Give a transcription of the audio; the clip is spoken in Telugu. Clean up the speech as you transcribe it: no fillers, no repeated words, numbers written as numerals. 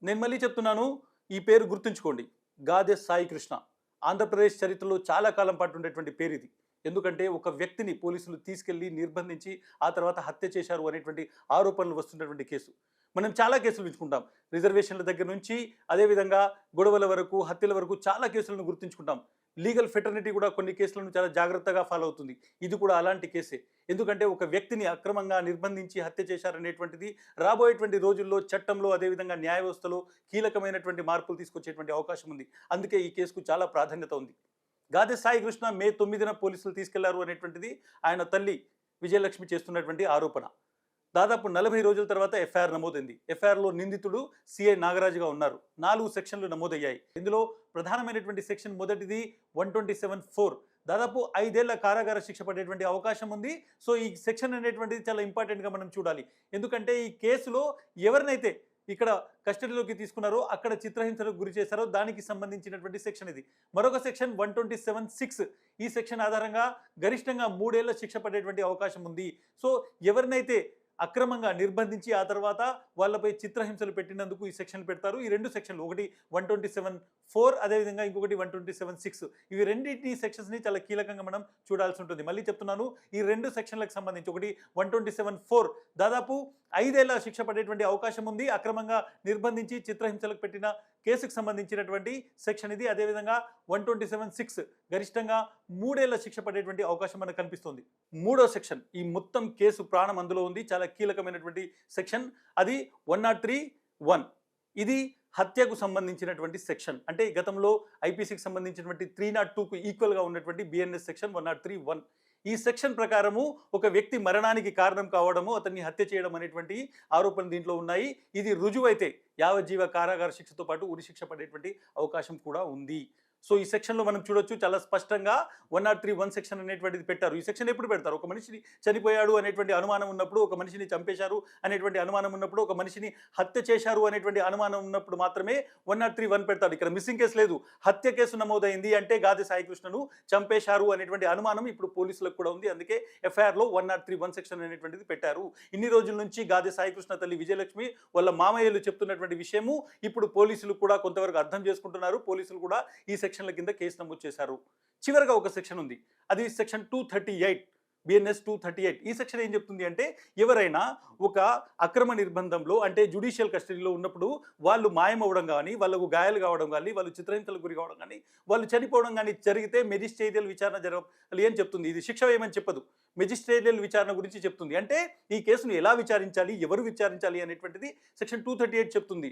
నేను మళ్ళీ చెప్తున్నాను. ఈ పేరు గుర్తుంచుకోండి. గాదె సాయి కృష్ణ. ఆంధ్రప్రదేశ్ చరిత్రలో చాలా కాలం పాటు ఉండేటువంటి పేరిది. ఎందుకంటే ఒక వ్యక్తిని పోలీసులు తీసుకెళ్ళి నిర్బంధించి ఆ తర్వాత హత్య చేశారు అనేటువంటి ఆరోపణలు వస్తున్నటువంటి కేసు. మనం చాలా కేసులు వింటుకుంటాం. రిజర్వేషన్ల దగ్గర నుంచి అదేవిధంగా గొడవల వరకు, హత్యల వరకు చాలా కేసులను గుర్తుంచుకుంటాం. లీగల్ ఫెటర్నిటీ కూడా కొన్ని కేసులను చాలా జాగ్రత్తగా ఫాలో అవుతుంది. ఇది కూడా అలాంటి కేసే. ఎందుకంటే ఒక వ్యక్తిని అక్రమంగా నిర్బంధించి హత్య చేశారనేటువంటిది రాబోయేటువంటి రోజుల్లో చట్టంలో అదేవిధంగా న్యాయ వ్యవస్థలో కీలకమైనటువంటి మార్పులు తీసుకొచ్చేటువంటి అవకాశం ఉంది. అందుకే ఈ కేసుకు చాలా ప్రాధాన్యత ఉంది. గాదె సాయి కృష్ణ మే 9న పోలీసులు తీసుకెళ్లారు అనేటువంటిది ఆయన తల్లి విజయలక్ష్మి చేస్తున్నటువంటి ఆరోపణ. దాదాపు 40 రోజుల తర్వాత ఎఫ్ఐఆర్ నమోదైంది. ఎఫ్ఐఆర్లో నిందితుడు సిఐ నాగరాజుగా ఉన్నారు. 4 సెక్షన్లు నమోదయ్యాయి. ఇందులో ప్రధానమైనటువంటి సెక్షన్ మొదటిది 127(4). దాదాపు 5 ఏళ్ల కారాగార శిక్ష పడేటువంటి అవకాశం ఉంది. సో ఈ సెక్షన్ అనేటువంటిది చాలా ఇంపార్టెంట్గా మనం చూడాలి. ఎందుకంటే ఈ కేసులో ఎవరినైతే ఇక్కడ కస్టడీలోకి తీసుకున్నారో అక్కడ చిత్రహింసలకు గురి చేశారో దానికి సంబంధించినటువంటి సెక్షన్ ఇది. మరొక సెక్షన్ 127(6). ఈ సెక్షన్ ఆధారంగా గరిష్టంగా 3 ఏళ్ల శిక్ష పడేటువంటి అవకాశం ఉంది. సో ఎవరినైతే అక్రమంగా నిర్బంధించి ఆ తర్వాత వాళ్ళపై చిత్రహింసలు పెట్టినందుకు ఈ సెక్షన్ పెడతారు. ఈ 2 సెక్షన్లు, ఒకటి 127(4) అదేవిధంగా ఇంకొకటి 127(6). ఇవి రెండింటి సెక్షన్స్ని చాలా కీలకంగా మనం చూడాల్సి ఉంటుంది. మళ్ళీ చెప్తున్నాను, ఈ 2 సెక్షన్లకు సంబంధించి ఒకటి 127(4) దాదాపు 5 ఏళ్ల శిక్ష పడేటువంటి అవకాశం ఉంది. అక్రమంగా నిర్బంధించి చిత్రహింసలకు పెట్టిన కేసుకు సంబంధించినటువంటి సెక్షన్ ఇది. అదేవిధంగా 127(6) గరిష్టంగా 3 ఏళ్ల శిక్ష పడేటువంటి అవకాశం మనకు కనిపిస్తుంది. మూడో సెక్షన్, ఈ మొత్తం కేసు ప్రాణం అందులో ఉంది, చాలా కీలకమైనటువంటి సెక్షన్. అది 103(1). ఇది హత్యకు సంబంధించినటువంటి సెక్షన్. అంటే గతంలో ఐపీసీకి సంబంధించినటువంటి 302కు ఈక్వల్గా ఉన్నటువంటి బిఎన్ఎస్ సెక్షన్ 103(1). ఈ సెక్షన్ ప్రకారము ఒక వ్యక్తి మరణానికి కారణం కావడము, అతన్ని హత్య చేయడం అనేటువంటి ఆరోపణలు దీంట్లో ఉన్నాయి. ఇది రుజువైతే యావజ్జీవ కారాగార శిక్షతో పాటు ఉరి శిక్ష పడేటువంటి అవకాశం కూడా ఉంది. సో ఈ సెక్షన్లో మనం చూడొచ్చు, చాలా స్పష్టంగా 103(1) సెక్షన్ అనేటువంటిది పెట్టారు. ఈ సెక్షన్ ఎప్పుడు పెడతారు? ఒక మనిషిని చనిపోయాడు అనేటువంటి అనుమానం ఉన్నప్పుడు, ఒక మనిషిని చంపేశారు అనేటువంటి అనుమానం ఉన్నప్పుడు, ఒక మనిషిని హత్య చేశారు అనేటువంటి అనుమానం ఉన్నప్పుడు మాత్రమే 103(1) పెడతాడు. ఇక్కడ మిస్సింగ్ కేసు లేదు. హత్య కేసు నమోదైంది అంటే గాదె సాయి కృష్ణను చంపేశారు అనేటువంటి అనుమానం ఇప్పుడు పోలీసులకు కూడా ఉంది. అందుకే ఎఫ్ఐఆర్లో 103(1) సెక్షన్ అనేటువంటిది పెట్టారు. ఇన్ని రోజుల నుంచి గాదె సాయి కృష్ణ తల్లి విజయలక్ష్మి వాళ్ళ మామయ్యలు చెప్తున్నటువంటి విషయము ఇప్పుడు పోలీసులు కూడా కొంతవరకు అర్థం చేసుకుంటున్నారు. పోలీసులు కూడా ఈ సెక్షన్ల కింద కేసు నమోదు చేశారు. చివరిగా ఒక సెక్షన్ ఉంది, అది సెక్షన్ 238, బిఎన్ఎస్ 238. ఈ సెక్షన్ ఏం చెప్తుంది అంటే, ఎవరైనా ఒక అక్రమ నిర్బంధంలో అంటే జ్యుడిషియల్ కస్టడీలో ఉన్నప్పుడు వాళ్ళు మాయమవడం కానీ, వాళ్ళకు గాయాలు కావడం కానీ, వాళ్ళు చిత్రహింసలకు గురి కావడం కానీ, వాళ్ళు చనిపోవడం కానీ జరిగితే మెజిస్ట్రేరియల్ విచారణ జరగాలి అని చెప్తుంది. ఇది శిక్ష వేయమని చెప్పదు, మెజిస్ట్రేరియల్ విచారణ గురించి చెప్తుంది. అంటే ఈ కేసును ఎలా విచారించాలి, ఎవరు విచారించాలి అనేటువంటిది సెక్షన్ 238 చెప్తుంది.